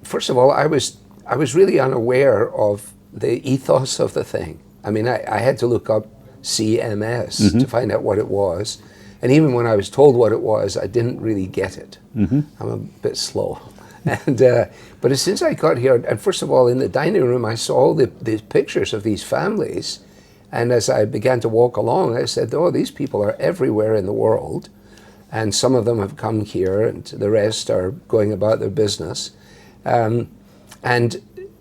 first of all, I was really unaware of the ethos of the thing. I mean, I had to look up CMS to find out what it was. And even when I was told what it was, I didn't really get it. I'm a bit slow. And but as soon as I got here, and first of all, in the dining room, I saw all these pictures of these families. And as I began to walk along, I said, oh, these people are everywhere in the world. And some of them have come here, and the rest are going about their business. And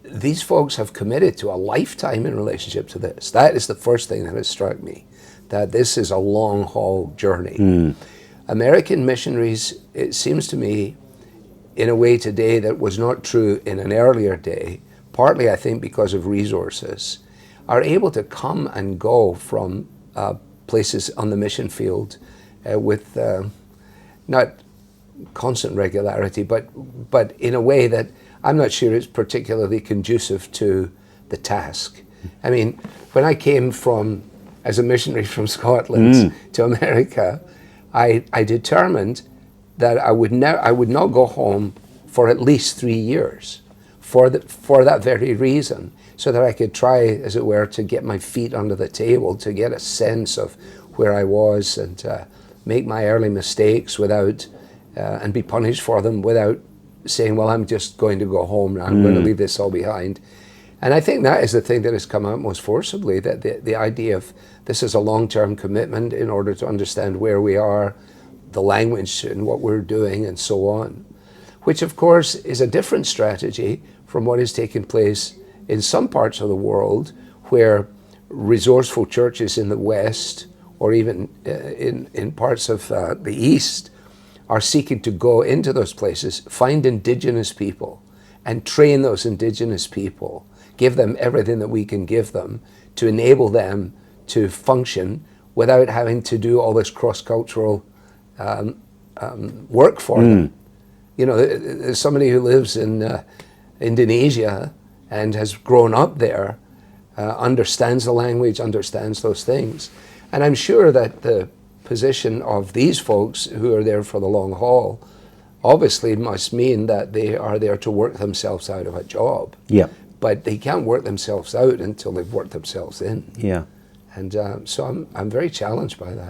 these folks have committed to a lifetime in relationship to this. That is the first thing that has struck me, that this is a long-haul journey. American missionaries, it seems to me, in a way today that was not true in an earlier day, partly I think because of resources, are able to come and go from places on the mission field with not constant regularity, but in a way that I'm not sure it's particularly conducive to the task. I mean, when I came as a missionary from Scotland to America, I determined that I would not go home for at least 3 years, for that very reason, so that I could try, as it were, to get my feet under the table, to get a sense of where I was, and make my early mistakes without, and be punished for them without saying, well, I'm just going to go home now, I'm going to leave this all behind. And I think that is the thing that has come out most forcibly, that the idea of this is a long-term commitment in order to understand where we are, the language and what we're doing and so on, which of course is a different strategy from what is taking place in some parts of the world where resourceful churches in the West, or even in parts of the East, are seeking to go into those places, find indigenous people, and train those indigenous people, give them everything that we can give them to enable them to function without having to do all this cross-cultural work for them. You know, there's somebody who lives in Indonesia and has grown up there, understands the language, understands those things. And I'm sure that the position of these folks who are there for the long haul obviously must mean that they are there to work themselves out of a job. Yeah. But they can't work themselves out until they've worked themselves in. Yeah. And so I'm very challenged by that.